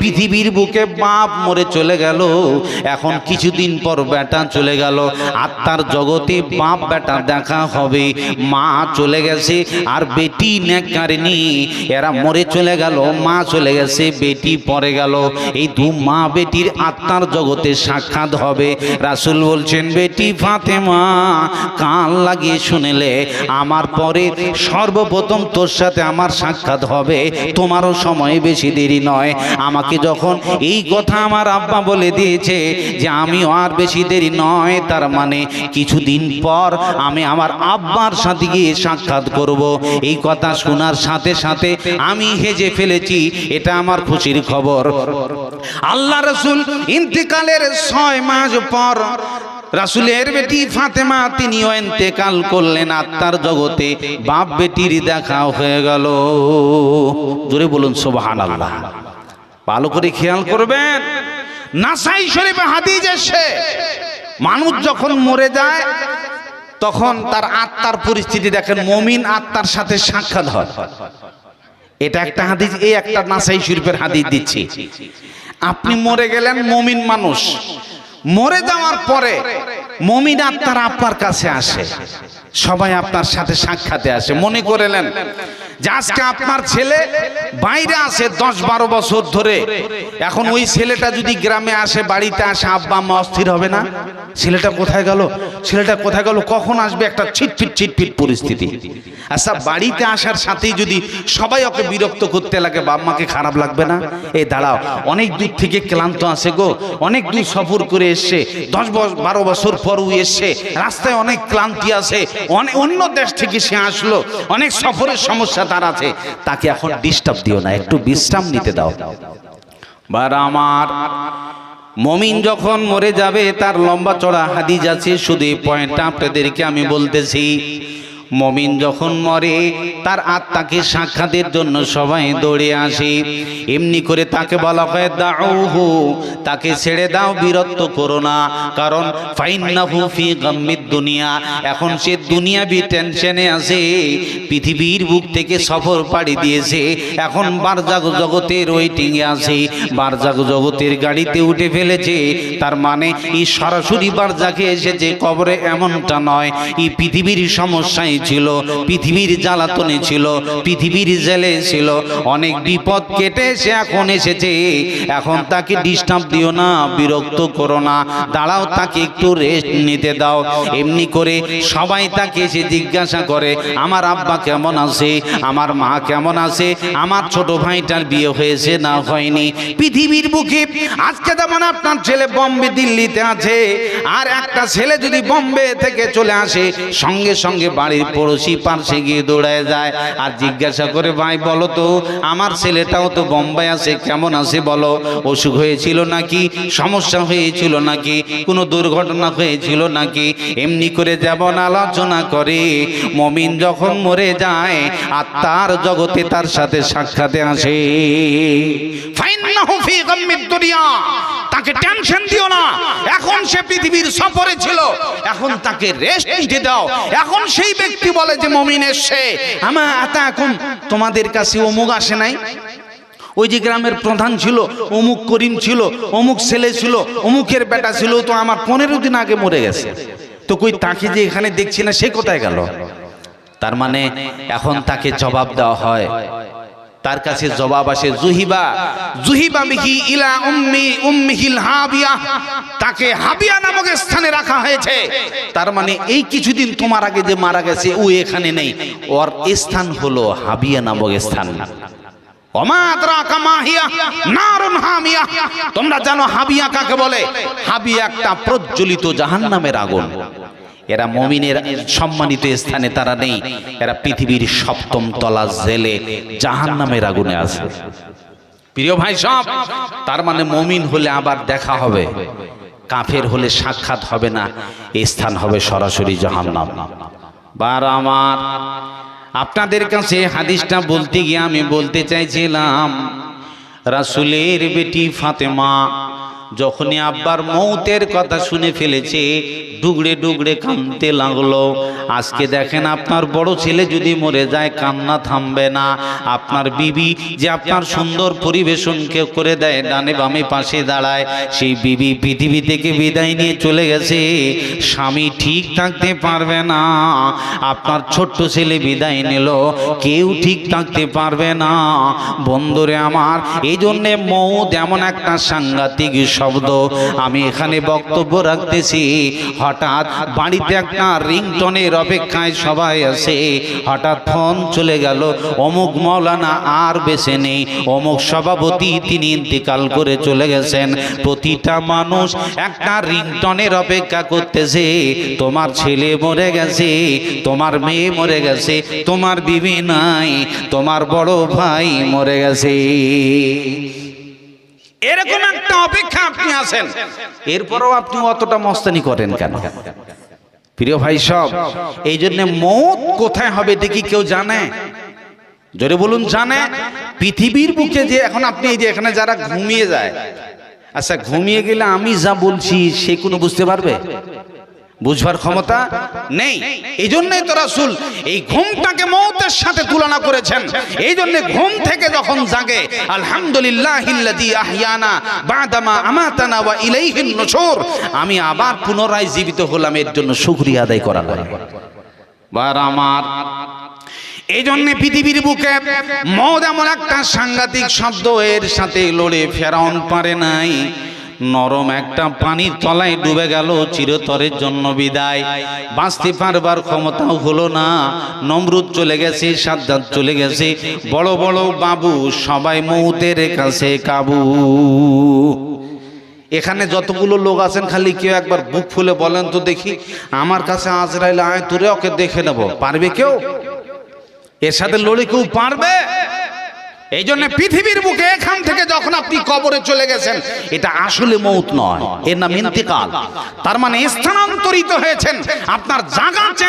পৃথিবীর বুকে বাপ মরে চলে গেল, এখন কিছুদিন পর বেটা চলে গেল, আত্মার জগতে বাপ বেটা দেখা হবে। মা চলে গেছে আর বেটি নেককারিনী, এরা মরে চলে গেল, মা চলে গেছে, বেটি পরে গেল। এই দু মা বেটির আত্মার জগতে সাক্ষাৎ হবে। রাসূল বলছেন, বেটি ফাতেমা কান লাগিয়ে শুনেলে, আমার পরে সর্বপ্রথম তোর সাথে আমার সাক্ষাৎ হবে, তোমারও সময় বেশি দেরি নয়। আমাকে যখন এই কথা আমার আব্বা বলে দিয়েছে যে আমিও আর বেশি দেরি নয়, তার মানে কিছুদিন পর আমি আমার আব্বার সাথে গিয়ে সাক্ষাৎ করব। এই কথা শোনার সাথে সাথে আমি হেজে ফেলেছি, এটা আমার খুশির খবর। আল্লাহ রাসূল ইন্তেকালের 6 মাস পর রাসূলের বেটি ফাতেমা তিনিও ইন্তেকাল করলেন আত্মার জগতে, বাপ বেটির দেখা হয়ে গেল। জোরে বলুন সুবহানাল্লাহ। ভালো করে খেয়াল করবেন, নাসাই শরীফে হাদিস এসেছে, মানুষ যখন মরে যায় তখন তার আত্মার পরিস্থিতি দেখেন, মুমিন আত্মার সাথে সাক্ষাৎ হয়। এটা একটা হাদিস, এই একটা নাসাই শরীফের হাদিস দিচ্ছি। আপনি মরে গেলেন, মুমিন মানুষ, মরে যাওয়ার পরে মুমিন আত্মারা আপনার কাছে আসে, সবাই আপনার সাথে সাক্ষাতে আসে। মনে করলেন যে আজকে আপনার ছেলে বাইরে আছে 10-12 বছর ধরে, এখন ওই ছেলেটা যদি গ্রামে আসে, বাড়িতে আসে, আব্বা আম্মা অস্থির হবে না? ছেলেটা কোথায় গেল, ছেলেটা কোথায় গেল, কখন আসবে? একটা ছিটফিট পরিস্থিতি। আচ্ছা, বাড়িতে আসার সাথেই যদি সবাই ওকে বিরক্ত করতে লাগে, বাবা মাকে খারাপ লাগবে না? এই দাঁড়াও, অনেক দূর থেকে ক্লান্ত আছে গো, অনেক দূর সফর করে এসছে, 10-12 বছর পরও এসছে, রাস্তায় অনেক ক্লান্তি আছে, অন্য দেশ থেকে সে আসলো, অনেক সফরের সমস্যা তার আছে, তাকে এখন ডিস্টার্ব দিও না, একটু বিশ্রাম নিতে দাও। বার আমার মুমিন যখন মরে যাবে, তার লম্বা চড়া হাদিস আছে, শুধু এই পয়েন্টটা আপনাদেরকে আমি বলতেছি। মুমিন যখন মরে, তার আত্মাকে সাক্ষাতের জন্য সবাই দৌড়ে আসে। এমনি করে তাকে বলা হয় দাউহু, তাকে ছেড়ে দাও, বিরক্ত করো না, কারণ ফাইন্নাহু ফি গাম্মিদ দুনিয়া, এখন সে দুনিয়াবি টেনশনে আছে, পৃথিবীর বুক থেকে সফর পাড়ি দিয়েছে, এখন বারজাগ জগতের ওয়েটিং এ আছে, বারজাগ জগতের গাড়িতে উঠে ফেলেছে। তার মানে এই সরাসরি বারজাগে এসেছে, কবরে এমনটা নয়। এই পৃথিবীর সমস্যায় ছিল, পৃথিবীর জ্বালাতনে ছিল, পৃথিবীর জেলে ছিল, অনেক বিপদ কেটে সে এখন এসেছে। এখন তাকে ডিস্টার্ব দিও না, বিরক্ত করো না, দাঁড়াও, তাকে একটু রেস্ট নিতে দাও। এমনি করে সবাই তাকে এসে জিজ্ঞাসা করে, আমার আব্বা কেমন আছে, আমার মা কেমন আছে, আমার ছোট ভাইটার বিয়ে হয়েছে না হয়নি। পৃথিবীর বুকে আজকে যেমন আপনার ছেলে বোম্বে দিল্লিতে আছে, আর একটা ছেলে যদি বোম্বে থেকে চলে আসে, সঙ্গে সঙ্গে বাড়ির পড়োশি পাশে গিয়ে দৌড়ায় যায় আর জিজ্ঞাসা করে, ভাই বলো তো, আমার ছেলেটাও তো বোম্বে আছে, কেমন আছে বলো, অসুখ হয়েছিল নাকি, সমস্যা হয়েছিল নাকি, কোনো দুর্ঘটনা হয়েছিল নাকি? এমনি করে যেমন আলোচনা করে, মুমিন যখন মরে যায় আত্মার জগতে তার সাথে সাক্ষাতে আসে। ফাইন্নাহু ফি গাম্মিদ দুনিয়া, তাকে টেনশন দিও না, এখন সে পৃথিবীর সফরে ছিল, এখন তাকে রেস্ট নিতে দাও। এখন সেই ব্যক্তি বলে যে মুমিন এসে, আমা আতাকুম, তোমাদের কাছে অমুক আসে নাই, ওই যে গ্রামের প্রধান ছিল, অমুক করিম ছিল, অমুক ছেলে ছিল, অমুকের বেটা ছিল, তো আমার 15 দিন আগে মরে গেছে, তো কই তাকে যে এখানে দেখছি না, সে কোথায় গেল? তার মানে এখন তাকে জবাব দেওয়া হয়, তার কাছে জবাব আসে, জুহিবা বিহি ইলা উম্মিহিল হাবিয়া, তাকে হাবিয়া নামক স্থানে রাখা হয়েছে। তার মানে এই কিছুদিন তোমার আগে যে মারা গেছে, ও এখানে নেই, ওর স্থান হলো হাবিয়া নামক স্থান। ওমা আদরাকা মা হিয়া নারুন হামিয়া, তোমরা জানো হাবিয়া কাকে বলে? হাবিয়া একটা প্রজ্বলিত জাহান্নামের আগুন। এরা মুমিনের সম্মানিত স্থানে তারা নেই, এরা পৃথিবীর 7ম তলা জেলে জাহান্নামের আগুনে আছে। প্রিয় ভাই সব, তার মানে মুমিন হলে আবার দেখা হবে, কাফের হলে সাক্ষাৎ হবে না, এই স্থান হবে সরাসরি জাহান্নাম। বার আমার আপনাদের কাছে হাদিসটা বলতে গিয়ে আমি বলতে চাইছিলাম, রাসূলের বেটি ফাতেমা যখনই আব্বার মৌতের কথা শুনে ফেলেছে ডুগড়ে ডুগড়ে কাঁদতে লাগলো। আজকে দেখেন আপনার বড় ছেলে যদি মরে যায় কান্না থামবে না। আপনার বিবি যে আপনার সুন্দর পরিবেশনকে করে দেয়, ডানে বামে পাশে দাঁড়ায়, সেই বিবি পৃথিবী থেকে বিদায় নিয়ে চলে গেছে। স্বামী ঠিক থাকতে পারবে না। আপনার ছোট্ট ছেলে বিদায় নিল, কেউ ঠিক থাকতে পারবে না। বন্ধুরে আমার, এই জন্যে মৌত এমন একটা সাংঘাতিক শব্দ। আমি এখানে বক্তব্য রাখতেছি, হঠাৎ বাড়িতে একটা রিংটনের অপেক্ষায় সবাই আছে। হঠাৎ ফোন চলে গেল, অমুক মাওলানা আর বেঁচে নেই, অমুক সভাপতি তিনি ইন্তেকাল করে চলে গেছেন। প্রতিটা মানুষ একটা রিংটনের অপেক্ষা করতেছে। তোমার ছেলে মরে গেছে, তোমার মেয়ে মরে গেছে, তোমার বিবি নাই, তোমার বড় ভাই মরে গেছে। এরকম একটা অপেক্ষা আপনি আছেন, এরপরও আপনি অতটা মস্তানি করেন কেন? প্রিয় ভাই সব, এই জন্য মৌত কোথায় হবে দেখি কেউ জানে? জোরে বলুন, জানে? পৃথিবীর বুকে যে এখন আপনি এই যে এখানে যারা ঘুমিয়ে যায়, আচ্ছা ঘুমিয়ে গেলে আমি যা বলছি সে কোনো বুঝতে পারবে? বুঝবার ক্ষমতা নেই। এই জন্যই তো রাসূল এই ঘুমটাকে মওতের সাথে তুলনা করেছেন। এই জন্য ঘুম থেকে যখন জাগে, আলহামদুলিল্লাহিল্লাযী আহইয়ানা বাদামা আমাতানা ওয়া ইলাইহিন নুশুর, আমি আবার পুনরায় জীবিত হলাম, এর জন্য শুকরিয়া আদায় করা লাগে। বার আমার, এই জন্য পৃথিবীর বুকে মওত এমন একটা সাংঘাতিক শব্দ, এর সাথে লড়ে ফেরাউন পারে নাই। নরম একটা পানির তলায় ডুবে গেল, চিরতরের জন্য বিদায়। বাঁচতে পারবার ক্ষমতাও হলো না। নমরুদ চলে গেছে, সাদ্দাত চলে গেছে, বড় বড় বাবু সবাই মৌতের কাছে কাবু। এখানে যতগুলো লোক আছেন, খালি কেউ একবার বুক ফুলে বলেন তো দেখি, আমার কাছে আজরাইল আয়, তোরে ওকে দেখে নেব। পারবে কেউ? এর সাথে লড়ে কেউ পারবে? এই জন্য পৃথিবীর বুকে এখান থেকে যখন আপনি কবরে চলে গেছেন, এটা আসলে মৌত নয়, এর নাম ইন্তেকাল। তার মানে স্থানান্তরিত হয়েছেন, আপনার জায়গা